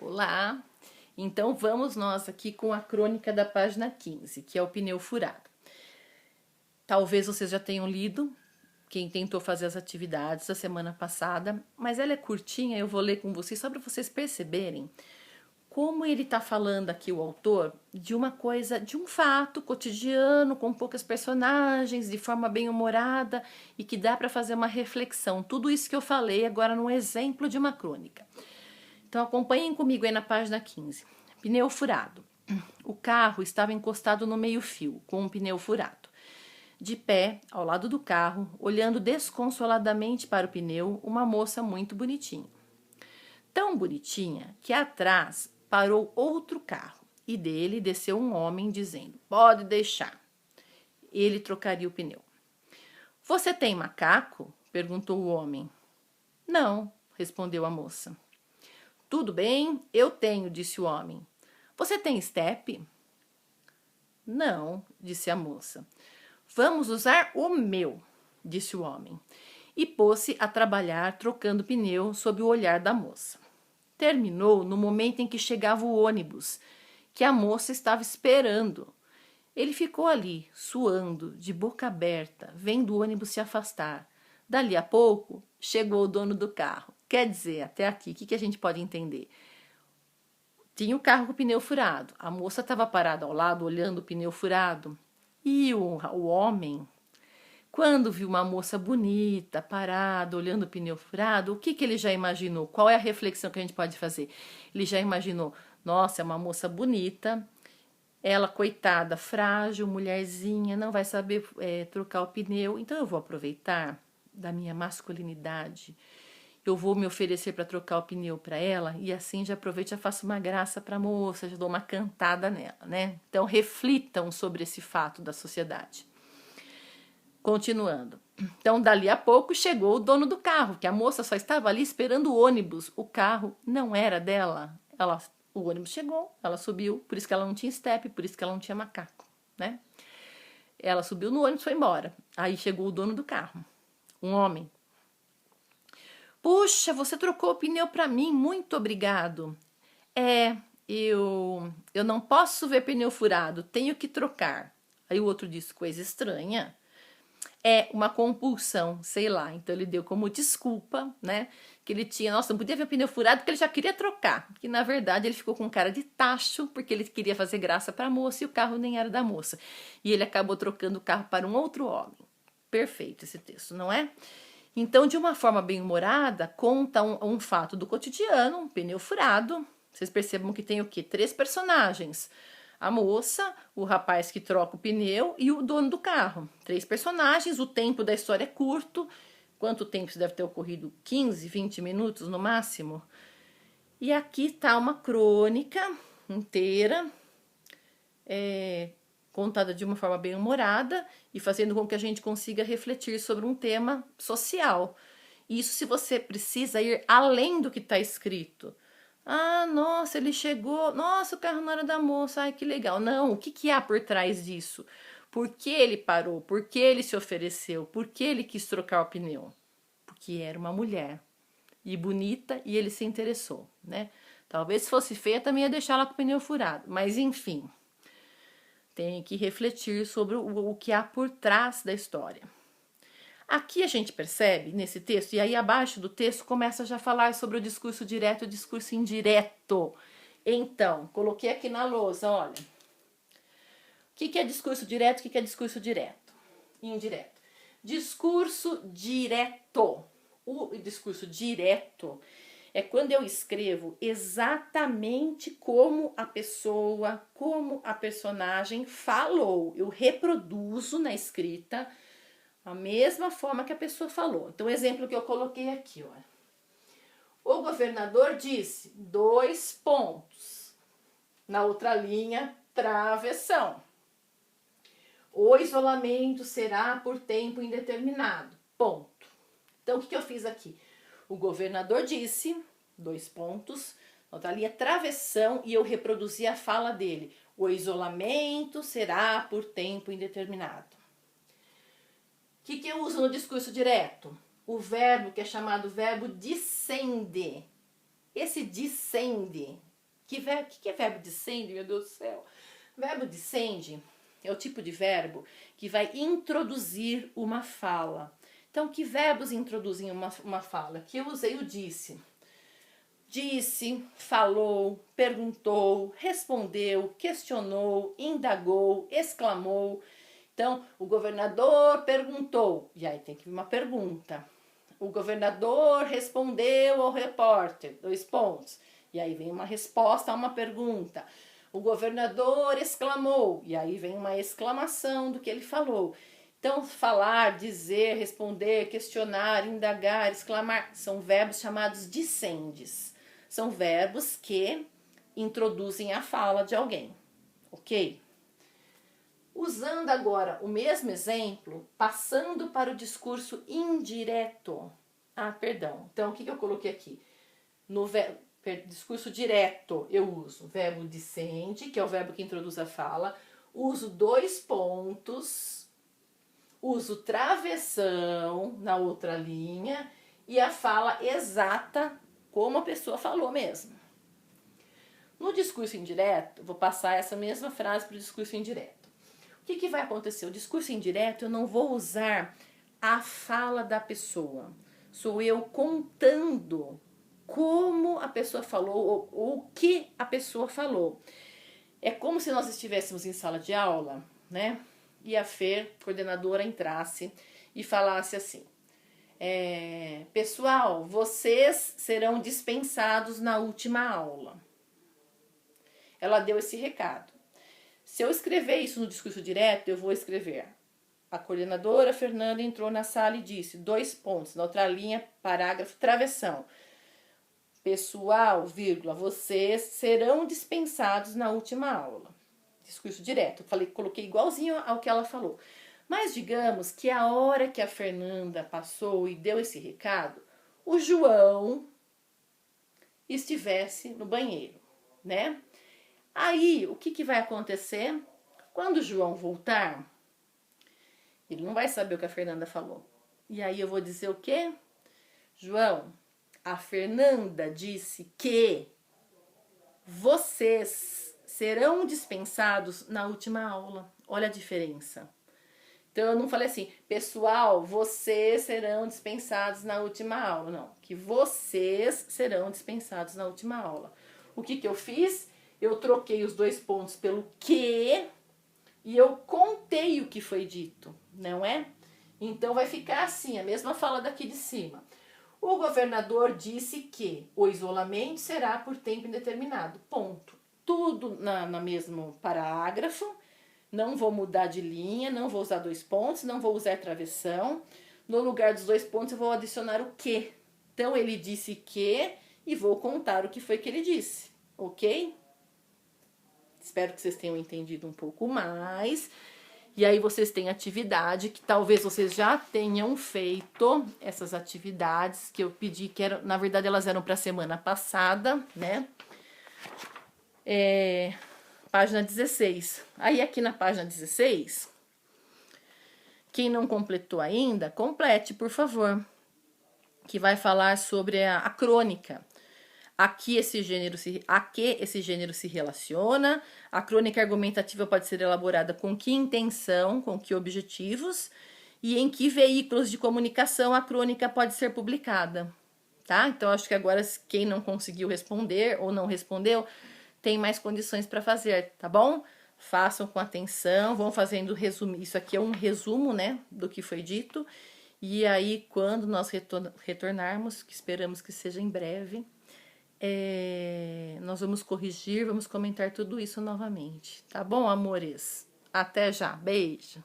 Olá! Então vamos nós aqui com a crônica da página 15, que é o pneu furado. Talvez vocês já tenham lido, quem tentou fazer as atividades da semana passada, mas ela é curtinha, eu vou ler com vocês só para vocês perceberem como ele está falando aqui, o autor, de uma coisa, de um fato cotidiano, com poucas personagens, de forma bem humorada e que dá para fazer uma reflexão. Tudo isso que eu falei agora num exemplo de uma crônica. Então acompanhem comigo aí na página 15. Pneu furado. O carro estava encostado no meio-fio, com um pneu furado. De pé, ao lado do carro, olhando desconsoladamente para o pneu, uma moça muito bonitinha. Tão bonitinha que atrás parou outro carro e dele desceu um homem dizendo: "Pode deixar." Ele trocaria o pneu. "Você tem macaco?" perguntou o homem. "Não", respondeu a moça. "Tudo bem, eu tenho", disse o homem. "Você tem estepe?" "Não", disse a moça. "Vamos usar o meu", disse o homem. E pôs-se a trabalhar trocando pneu sob o olhar da moça. Terminou no momento em que chegava o ônibus, que a moça estava esperando. Ele ficou ali, suando, de boca aberta, vendo o ônibus se afastar. Dali a pouco, chegou o dono do carro. Quer dizer, até aqui, o que a gente pode entender? Tinha o carro com o pneu furado. A moça estava parada ao lado, olhando o pneu furado. E o homem, quando viu uma moça bonita, parada, olhando o pneu furado, o que ele já imaginou? Qual é a reflexão que a gente pode fazer? Ele já imaginou, nossa, é uma moça bonita, ela, coitada, frágil, mulherzinha, não vai saber trocar o pneu, então eu vou aproveitar da minha masculinidade, eu vou me oferecer para trocar o pneu para ela e assim já aproveito e já faço uma graça para a moça, já dou uma cantada nela, né? Então reflitam sobre esse fato da sociedade. Continuando. Então, dali a pouco chegou o dono do carro, que a moça só estava ali esperando o ônibus. O carro não era dela. O ônibus chegou, ela subiu, por isso que ela não tinha estepe, por isso que ela não tinha macaco, né? Ela subiu no ônibus e foi embora. Aí chegou o dono do carro, um homem. "Puxa, você trocou o pneu para mim, muito obrigado." "É, eu não posso ver pneu furado, tenho que trocar." Aí o outro disse: "Coisa estranha." "É uma compulsão, sei lá." Então ele deu como desculpa, né? Que ele tinha, nossa, não podia ver o pneu furado porque ele já queria trocar. Que na verdade ele ficou com cara de tacho porque ele queria fazer graça para a moça e o carro nem era da moça. E ele acabou trocando o carro para um outro homem. Perfeito esse texto, não é? Então, de uma forma bem humorada, conta um fato do cotidiano, um pneu furado. Vocês percebam que tem o quê? 3 personagens. A moça, o rapaz que troca o pneu e o dono do carro. 3 personagens, o tempo da história é curto. Quanto tempo isso deve ter ocorrido? 15, 20 minutos no máximo? E aqui está uma crônica inteira, contada de uma forma bem humorada e fazendo com que a gente consiga refletir sobre um tema social. Isso se você precisa ir além do que está escrito. "Ah, nossa, ele chegou. Nossa, o carro não era da moça. Ai, que legal." Não, o que há por trás disso? Por que ele parou? Por que ele se ofereceu? Por que ele quis trocar o pneu? Porque era uma mulher e bonita e ele se interessou, né? Talvez se fosse feia também ia deixar ela com o pneu furado. Mas enfim, tem que refletir sobre o que há por trás da história. Aqui a gente percebe, nesse texto, e aí abaixo do texto começa já a falar sobre o discurso direto e o discurso indireto. Então, coloquei aqui na lousa, olha. O que é discurso direto e o que é discurso direto? Indireto. Discurso direto. O discurso direto é quando eu escrevo exatamente como a pessoa, como a personagem falou. Eu reproduzo na escrita a mesma forma que a pessoa falou. Então, o exemplo que eu coloquei aqui, olha. O governador disse: 2 pontos. Na outra linha, travessão. O isolamento será por tempo indeterminado. Ponto. Então, o que eu fiz aqui? O governador disse, 2 pontos. Na outra linha, travessão, e eu reproduzi a fala dele. O isolamento será por tempo indeterminado. O que eu uso no discurso direto? O verbo que é chamado verbo dissende. Esse descende, que é verbo descende, meu Deus do céu? Verbo descende é o tipo de verbo que vai introduzir uma fala. Então, que verbos introduzem uma fala? Aqui eu usei o disse. Disse, falou, perguntou, respondeu, questionou, indagou, exclamou. Então, o governador perguntou, e aí tem que vir uma pergunta. O governador respondeu ao repórter, 2 pontos. E aí vem uma resposta a uma pergunta. O governador exclamou, e aí vem uma exclamação do que ele falou. Então, falar, dizer, responder, questionar, indagar, exclamar, são verbos chamados discendes. São verbos que introduzem a fala de alguém, ok? Usando agora o mesmo exemplo, passando para o discurso indireto. Então o que eu coloquei aqui? No discurso direto eu uso o verbo descende, que é o verbo que introduz a fala, uso 2 pontos, uso travessão na outra linha e a fala exata como a pessoa falou mesmo. No discurso indireto, vou passar essa mesma frase para o discurso indireto. O que vai acontecer? O discurso indireto eu não vou usar a fala da pessoa. Sou eu contando como a pessoa falou ou o que a pessoa falou. É como se nós estivéssemos em sala de aula, né? E a Fer, coordenadora, entrasse e falasse assim: pessoal, vocês serão dispensados na última aula. Ela deu esse recado. Se eu escrever isso no discurso direto, eu vou escrever: a coordenadora Fernanda entrou na sala e disse, 2 pontos, na outra linha, parágrafo, travessão. Pessoal, vírgula, vocês serão dispensados na última aula. Discurso direto. Coloquei igualzinho ao que ela falou. Mas digamos que a hora que a Fernanda passou e deu esse recado, o João estivesse no banheiro, né? Aí, o que vai acontecer? Quando o João voltar, ele não vai saber o que a Fernanda falou. E aí eu vou dizer o quê? João, a Fernanda disse que vocês serão dispensados na última aula. Olha a diferença. Então eu não falei assim, pessoal, vocês serão dispensados na última aula. Não, que vocês serão dispensados na última aula. O que eu fiz? Eu troquei os 2 pontos pelo que e eu contei o que foi dito, não é? Então vai ficar assim, a mesma fala daqui de cima. O governador disse que o isolamento será por tempo indeterminado. Ponto. Tudo no mesmo parágrafo. Não vou mudar de linha, não vou usar 2 pontos, não vou usar travessão. No lugar dos 2 pontos eu vou adicionar o que. Então ele disse que e vou contar o que foi que ele disse, ok? Espero que vocês tenham entendido um pouco mais. E aí vocês têm atividade que talvez vocês já tenham feito essas atividades que eu pedi, que eram, na verdade elas eram para a semana passada, né? Página 16. Aí aqui na página 16, quem não completou ainda, complete, por favor. Que vai falar sobre a crônica. A que esse gênero se relaciona. A crônica argumentativa pode ser elaborada com que intenção, com que objetivos e em que veículos de comunicação a crônica pode ser publicada, tá? Então acho que agora quem não conseguiu responder ou não respondeu tem mais condições para fazer, tá bom? Façam com atenção, vão fazendo resumo. Isso aqui é um resumo, né, do que foi dito. E aí quando nós retornarmos, que esperamos que seja em breve, nós vamos corrigir, vamos comentar tudo isso novamente. Tá bom, amores? Até já. Beijo.